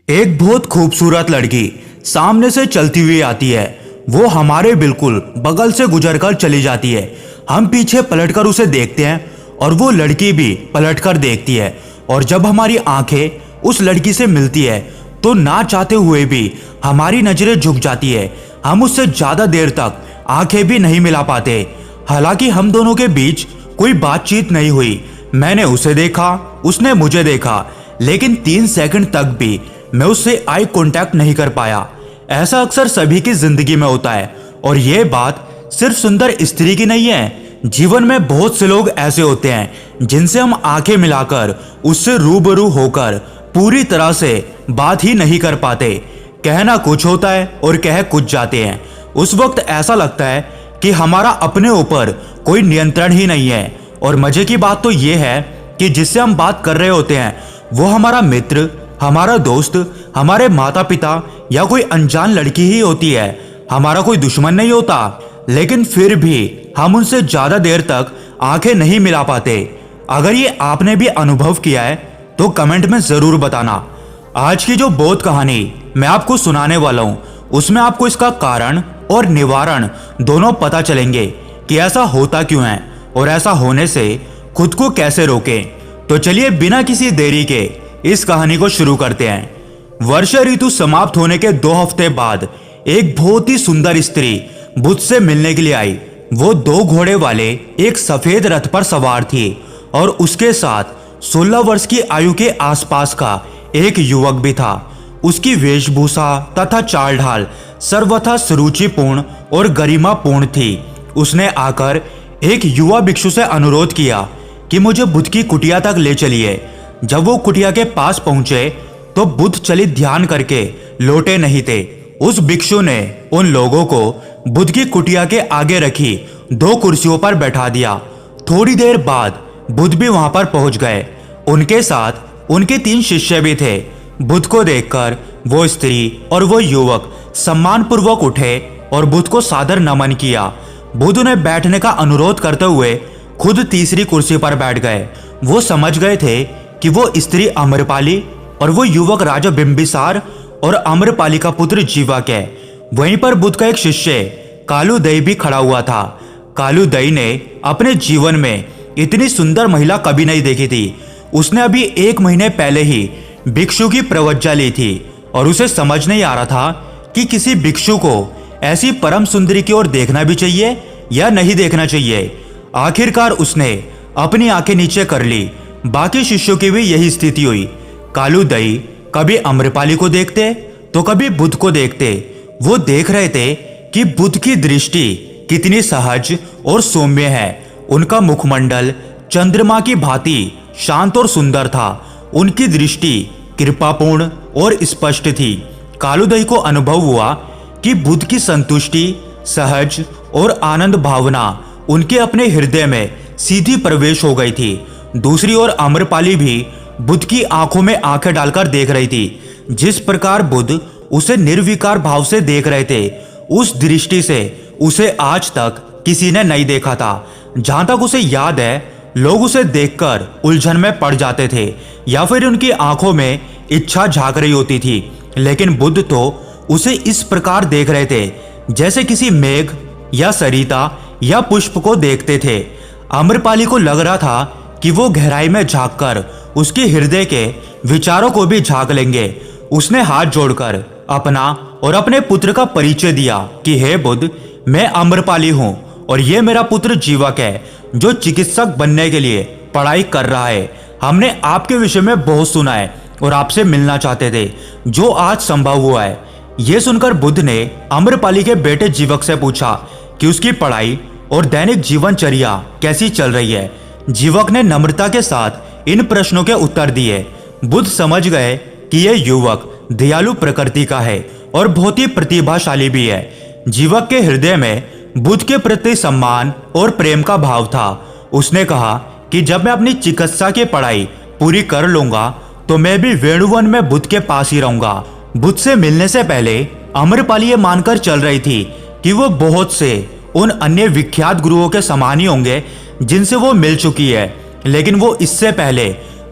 एक बहुत खूबसूरत लड़की सामने से चलती हुई आती है। वो हमारे बिल्कुल बगल से गुजरकर चली जाती है। हम पीछे पलटकर उसे देखते हैं और वो लड़की भी पलटकर देखती है। और जब हमारी आंखें उस लड़की से मिलती है तो ना चाहते हुए भी हमारी नजरें झुक जाती है। हम उससे ज्यादा देर तक आंखें भी नहीं मिला पाते। हालांकि हम दोनों के बीच कोई बातचीत नहीं हुई। मैंने उसे देखा, उसने मुझे देखा, लेकिन 3 सेकंड तक भी मैं उससे आई कांटेक्ट नहीं कर पाया। ऐसा अक्सर सभी की जिंदगी में होता है और ये बात सिर्फ सुंदर स्त्री की नहीं है। जीवन में बहुत से लोग ऐसे होते हैं जिनसे हम आंखें मिलाकर उससे रूबरू होकर पूरी तरह से बात ही नहीं कर पाते। कहना कुछ होता है और कह कुछ जाते हैं। उस वक्त ऐसा लगता है कि हमारा अपने ऊपर कोई नियंत्रण ही नहीं है। और मजे की बात तो ये है कि जिससे हम बात कर रहे होते हैं वो हमारा मित्र, हमारा दोस्त, हमारे माता पिता या कोई अनजान लड़की ही होती है। हमारा कोई दुश्मन नहीं होता, लेकिन फिर भी हम उनसे ज्यादा देर तक आंखें नहीं मिला पाते। अगर ये आपने भी अनुभव किया है तो कमेंट में जरूर बताना। आज की जो बोध कहानी मैं आपको सुनाने वाला हूँ उसमें आपको इसका कारण और निवारण दोनों पता चलेंगे कि ऐसा होता क्यों है और ऐसा होने से खुद को कैसे रोकें। तो चलिए बिना किसी देरी के इस कहानी को शुरू करते हैं। वर्षा ऋतु समाप्त होने के 2 हफ्ते बाद एक बहुत ही सुंदर स्त्री बुद्ध से मिलने के लिए आई। वो 2 घोड़े वाले एक सफेद रथ पर सवार थी और उसके साथ 16 वर्ष की आयु के आसपास का एक युवक भी था। उसकी वेशभूषा तथा चाल ढाल सर्वथा सुरुचिपूर्ण और गरिमापूर्ण थी। उसने आकर एक युवा भिक्षु से अनुरोध किया कि मुझे बुद्ध की कुटिया तक ले चलिए। जब वो कुटिया के पास पहुंचे तो बुद्ध चलित ध्यान करके लौटे नहीं थे। उस भिक्षु ने उन लोगों को बुद्ध की कुटिया के आगे रखी 2 कुर्सियों पर बैठा दिया। थोड़ी देर बाद बुद्ध भी वहां पर पहुंच गए। उनके साथ उनके 3 शिष्य भी थे। बुद्ध को देखकर वो स्त्री और वो युवक सम्मानपूर्वक उठे और बुद्ध को सादर नमन किया। बुद्ध उन्हें बैठने का अनुरोध करते हुए खुद तीसरी कुर्सी पर बैठ गए। वो समझ गए थे कि वो स्त्री अम्रपाली और वो युवक राजा बिंबिसार और अम्रपाली का पुत्र जीवक है। वहीं पर बुद्ध का एक शिष्य कालू दई भी खड़ा हुआ था। कालू दई ने अपने जीवन में इतनी सुंदर महिला कभी नहीं देखी थी। उसने अभी 1 महीने पहले ही भिक्षु की प्रवज्जा ली थी और उसे समझ नहीं आ रहा था कि किसी भिक्षु को ऐसी परम सुंदरी की ओर देखना भी चाहिए या नहीं देखना चाहिए। आखिरकार उसने अपनी आंखें नीचे कर ली। बाकी शिष्यों की भी यही स्थिति हुई। कालू दई कभी अम्रपाली को देखते तो कभी बुद्ध को देखते। वो देख रहे थे कि बुद्ध की दृष्टि कितनी सहज और सौम्य है। उनका मुखमंडल चंद्रमा की भांति शांत और सुंदर था। उनकी दृष्टि कृपापूर्ण और स्पष्ट थी। कालू दई को अनुभव हुआ कि बुद्ध की संतुष्टि, सहज और आनंद भावना उनके अपने हृदय में सीधी प्रवेश हो गई थी। दूसरी ओर अम्रपाली भी बुद्ध की आंखों में आंखें डालकर देख रही थी। जिस प्रकार बुद्ध उसे निर्विकार भाव से देख रहे थे, उस दृष्टि से उसे आज तक किसी ने नहीं देखा था। जहां तक उसे याद है, लोग उसे देखकर उलझन में पड़ जाते थे या फिर उनकी आंखों में इच्छा झांक रही होती थी। लेकिन बुद्ध तो उसे इस प्रकार देख रहे थे जैसे किसी मेघ या सरिता या पुष्प को देखते थे। अम्रपाली को लग रहा था कि वो गहराई में झांककर उसके हृदय के विचारों को भी झांक लेंगे। उसने हाथ जोड़कर अपना और अपने पुत्र का परिचय दिया कि हे बुद्ध, मैं अम्रपाली हूँ और ये मेरा पुत्र जीवक है जो चिकित्सक बनने के लिए पढ़ाई कर रहा है। हमने आपके विषय में बहुत सुना है और आपसे मिलना चाहते थे, जो आज संभव हुआ है। ये सुनकर बुद्ध ने अम्रपाली के बेटे जीवक से पूछा कि उसकी पढ़ाई और दैनिक जीवनचर्या कैसी चल रही है। जीवक ने नम्रता के साथ इन प्रश्नों के उत्तर दिए। बुद्ध समझ गए कि यह युवक दयालु प्रकृति का है और बहुत ही प्रतिभाशाली भी है। जीवक के हृदय में बुद्ध के प्रति सम्मान और प्रेम का भाव था। उसने कहा कि जब मैं अपनी चिकित्सा की पढ़ाई पूरी कर लूंगा तो मैं भी वेणुवन में बुद्ध के पास ही रहूंगा। बुद्ध से मिलने से पहले अम्रपाली ये मानकर चल रही थी कि वो बहुत से उन अन्य विख्यात गुरुओं के समान ही होंगे जिनसे वो मिल चुकी है। लेकिन वो इससे पहले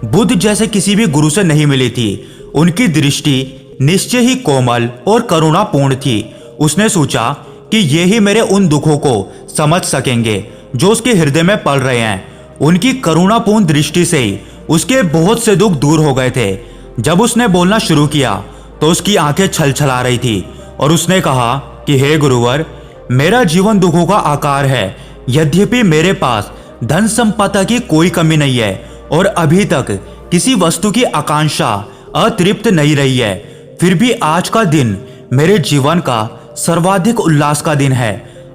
बुद्ध जैसे किसी भी गुरु से नहीं मिली थी। उनकी दृष्टि निश्चय ही कोमल और करुणापूर्ण थी। उसने सोचा कि ये ही मेरे उन दुखों को समझ सकेंगे जो उसके हृदय में पल रहे हैं। उनकी करुणापूर्ण दृष्टि से ही उसके बहुत से दुख दूर हो गए थे। जब उसने बोलना शुरू किया तो उसकी आंखें छलछला रही थी और उसने कहा कि हे गुरुवर, मेरा जीवन दुखों का आकार है। यद्यपि मेरे पास धन संपदा की कोई कमी नहीं है और अभी तक किसी वस्तु की आकांक्षा अतृप्त नहीं रही है, फिर भी आज का दिन मेरे जीवन का सर्वाधिक उल्लास का दिन है।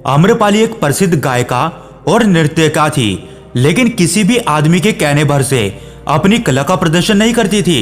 आम्रपाली एक प्रसिद्ध गायिका और नृत्यिका थी, लेकिन किसी भी आदमी के कहने भर से अपनी कला का प्रदर्शन नहीं करती थी।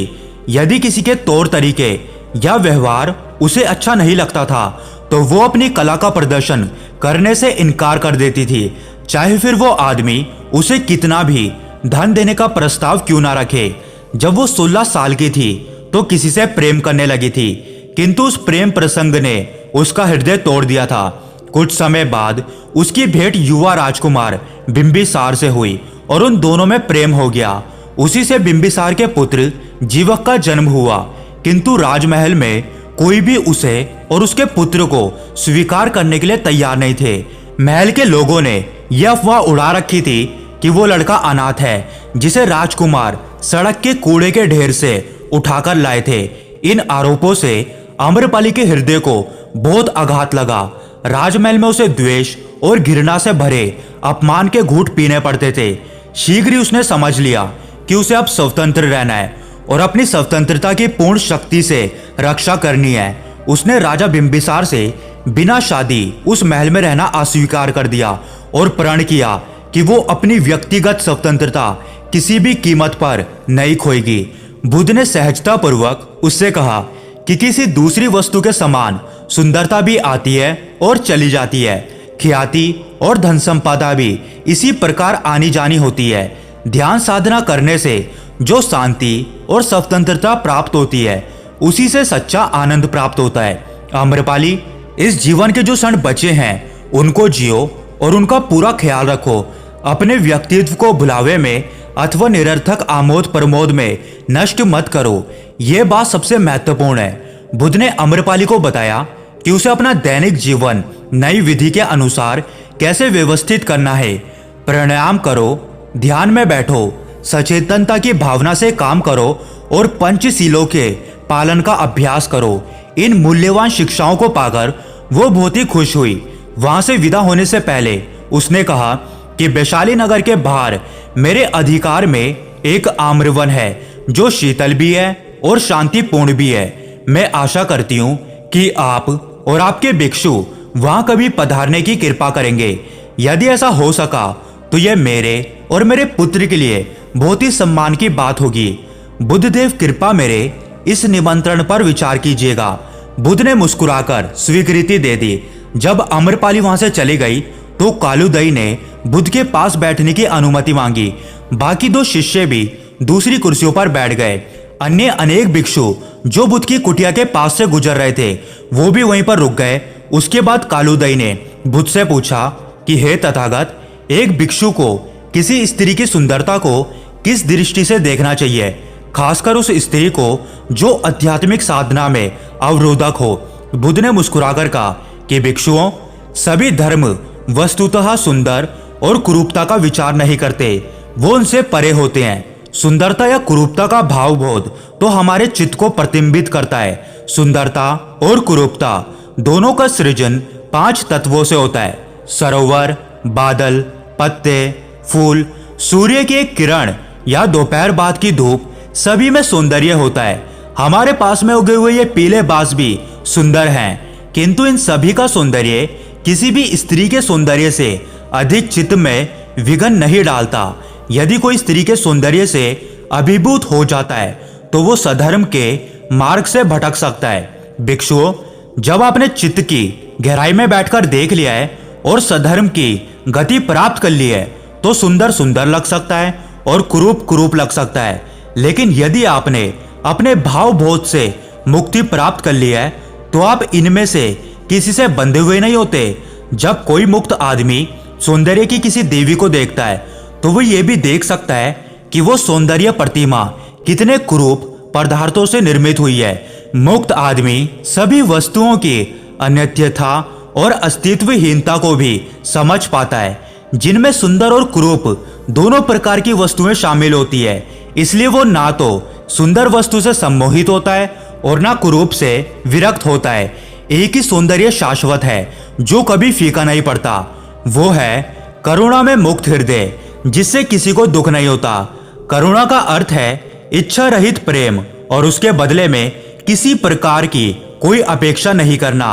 यदि किसी के तौर तरीके या व्यवहार उसे अच्छा नहीं लगता था तो वो अपनी कला का प्रदर्शन करने से इनकार कर देती थी, चाहे फिर वो आदमी उसे कितना भी धन देने का प्रस्ताव क्यों ना रखे। जब वो 16 साल की थी तो किसी से प्रेम करने लगी थी, किंतु उस प्रेम प्रसंग ने उसका हृदय तोड़ दिया था। कुछ समय बाद उसकी भेंट युवा राजकुमार बिंबिसार से हुई और उन दोनों में प्रेम हो गया। उसी से बिंबिसार के पुत्र जीवक का जन्म हुआ, किंतु राजमहल में कोई भी उसे और उसके पुत्र को स्वीकार करने के लिए तैयार नहीं थे। महल के लोगों ने यह अफवाह उड़ा रखी थी कि वो लड़का अनाथ है, जिसे राजकुमार सड़क के कूड़े के ढेर से उठाकर लाए थे। इन आरोपों से आम्रपाली के हृदय को बहुत आघात लगा। राजमहल में उसे द्वेष और घृणा से भरे अपमान के घूंट पीने पड़ते थे। शीघ्र ही उसने समझ लिया कि उसे अब स्वतंत्र रहना है और अपनी स्वतंत्रता की पूर्ण शक्ति से रक्षा करनी है। उसने राजा बिंबिसार से बिना शादी उस महल में रहना अस्वीकार कर दिया और प्रण किया कि वो अपनी व्यक्तिगत स्वतंत्रता किसी भी कीमत पर नहीं खोएगी। बुद्ध ने सहजता पूर्वक उससे कहा कि किसी दूसरी वस्तु के समान सुंदरता भी आती है और चली जाती है। ख्याति और धन संपदा भी इसी प्रकार आनी जानी होती है। ध्यान साधना करने से जो शांति और स्वतंत्रता प्राप्त होती है, उसी से सच्चा आनंद प्राप्त होता है। आम्रपाली, इस जीवन के जो क्षण बचे हैं उनको जियो और उनका पूरा ख्याल रखो। अपने व्यक्तित्व को भुलावे में अथवा निरर्थक आमोद प्रमोद में नष्ट मत करो। ये बात सबसे महत्वपूर्ण है। बुद्ध ने आम्रपाली को बताया कि उसे अपना दैनिक जीवन नई विधि के अनुसार कैसे व्यवस्थित करना है। प्राणायाम करो, ध्यान में बैठो, सचेतनता की भावना से काम करो और पंचशीलों के पालन का अभ्यास करो। इन मूल्यवान शिक्षाओं को पाकर वो बहुत ही खुश हुई। वहां से विदा होने से पहले उसने कहा कि वैशाली नगर के बाहर मेरे अधिकार में एक आम्रवन है जो शीतल भी है और शांतिपूर्ण भी है। मैं आशा करती हूँ कि आप और आपके भिक्षु वहां कभी पधारने की कृपा करेंगे। यदि ऐसा हो सका तो यह मेरे और मेरे पुत्र के लिए बहुत ही सम्मान की बात होगी। बुद्धदेव, कृपा मेरे इस निमंत्रण पर विचार कीजिएगा। बुद्ध ने मुस्कुराकर स्वीकृति दे दी। जब आम्रपाली वहां से चली गई तो कालूदई ने बुद्ध के पास बैठने की अनुमति मांगी। बाकी 2 शिष्य भी दूसरी कुर्सियों पर बैठ गए। अन्य अनेक भिक्षु जो बुद्ध की कुटिया के पास से गुजर रहे थे वो भी वहीं पर रुक गए। उसके बाद कालूदई ने बुद्ध से पूछा कि हे तथागत, एक भिक्षु को किसी स्त्री की सुंदरता को किस दृष्टि से देखना चाहिए, खासकर उस स्त्री को जो आध्यात्मिक साधना में अवरोधक हो। बुद्ध ने मुस्कुराकर कहा कि भिक्षुओं, सभी धर्म वस्तुतः सुंदर और कुरूपता का विचार नहीं करते, वो उनसे परे होते हैं। सुंदरता या कुरूपता का भावबोध तो हमारे चित्त को प्रतिबिंबित करता है। सुंदरता और कुरूपता दोनों का सृजन 5 तत्वों से होता है: सरोवर, बादल, पत्ते, फूल, सूर्य की एक किरण या दोपहर बाद की धूप, सभी में सौंदर्य होता है। हमारे पास में उगे हुए ये पीले बांस भी सुंदर हैं, किंतु इन सभी का सौंदर्य किसी भी स्त्री के सौंदर्य से अधिक चित्त में विघन नहीं डालता। यदि कोई स्त्री के सौंदर्य से अभिभूत हो जाता है तो वो सधर्म के मार्ग से भटक सकता है। भिक्षुओं, जब आपने चित्त की गहराई में बैठकर देख लिया है और सधर्म की गति प्राप्त कर ली है तो सुंदर सुंदर लग सकता है और कुरूप कुरूप लग सकता है। लेकिन यदि आपने अपने भाव बोध से मुक्ति प्राप्त कर ली है तो आप इनमें से किसी से बंधे हुए नहीं होते। जब कोई मुक्त आदमी सौंदर्य की किसी देवी को देखता है तो वो ये भी देख सकता है कि वो सौंदर्य प्रतिमा कितने कुरूप पदार्थों से निर्मित हुई है। मुक्त आदमी सभी वस्तुओं की अनित्यता और अस्तित्वहीनता को भी समझ पाता है, जिनमें सुंदर और कुरूप दोनों प्रकार की वस्तुएं शामिल होती है। इसलिए वो ना तो सुंदर वस्तु से सम्मोहित होता है और ना कुरूप से विरक्त होता है। एक ही सौंदर्य शाश्वत है जो कभी फीका नहीं पड़ता। वो है करुणा में मुक्त हृदय, जिससे किसी को दुख नहीं होता। करुणा का अर्थ है इच्छा रहित प्रेम और उसके बदले में किसी प्रकार की कोई अपेक्षा नहीं करना।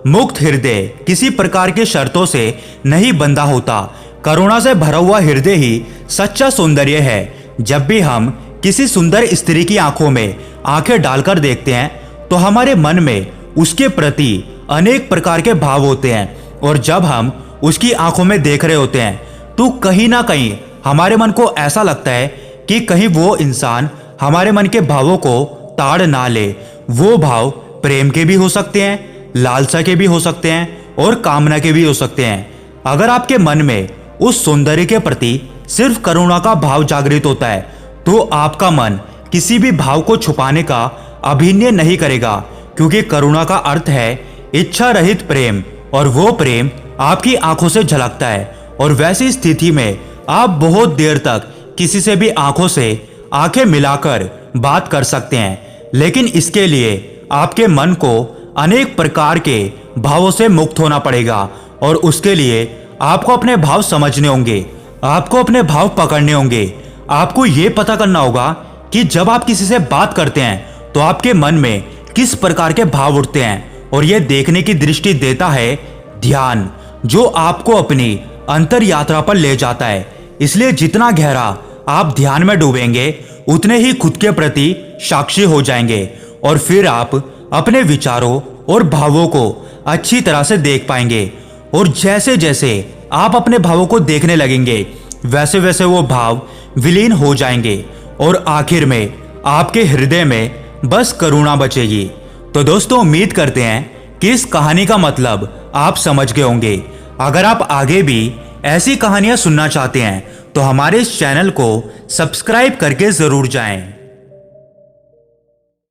मुक्त हृदय किसी प्रकार की शर्तों से नहीं बंधा होता। करुणा से भरा हुआ हृदय ही सच्चा सौंदर्य है। जब भी हम किसी सुंदर स्त्री की आंखों में आंखें डालकर देखते हैं तो हमारे मन में उसके प्रति अनेक प्रकार के भाव होते हैं, और जब हम उसकी आंखों में देख रहे होते हैं तो कहीं ना कहीं हमारे मन को ऐसा लगता है कि कहीं वो इंसान हमारे मन के भावों को ताड़ ना ले। वो भाव प्रेम के भी हो सकते हैं, लालसा के भी हो सकते हैं और कामना के भी हो सकते हैं। अगर आपके मन में उस सौंदर्य के प्रति सिर्फ करुणा का भाव जागृत होता है तो आपका मन किसी भी भाव को छुपाने का अभिनय नहीं करेगा, क्योंकि करुणा का अर्थ है इच्छा रहित प्रेम, और वो प्रेम आपकी आंखों से झलकता है। और वैसी स्थिति में आप बहुत देर तक किसी से भी आंखों से आंखें मिलाकर बात कर सकते हैं, लेकिन इसके लिए आपके मन को अनेक प्रकार के भावों से मुक्त होना पड़ेगा, और उसके लिए आपको अपने भाव समझने होंगे, आपको अपने भाव पकड़ने होंगे। आपको ये पता करना होगा कि जब आप किसी से बात करते हैं तो आपके मन में किस प्रकार के भाव उठते हैं, और यह देखने की दृष्टि देता है ध्यान, जो आपको अपनी अंतर यात्रा पर ले जाता है। इसलिए जितना गहरा आप ध्यान में डूबेंगे उतने ही खुद के प्रति साक्षी हो जाएंगे, और फिर आप अपने विचारों और भावों को अच्छी तरह से देख पाएंगे। और जैसे जैसे आप अपने भावों को देखने लगेंगे वैसे वैसे वो भाव विलीन हो जाएंगे, और आखिर में आपके हृदय में बस करुणा बचेगी। तो दोस्तों, उम्मीद करते हैं कि इस कहानी का मतलब आप समझ गए होंगे। अगर आप आगे भी ऐसी कहानियां सुनना चाहते हैं तो हमारे इस चैनल को सब्सक्राइब करके जरूर जाएं।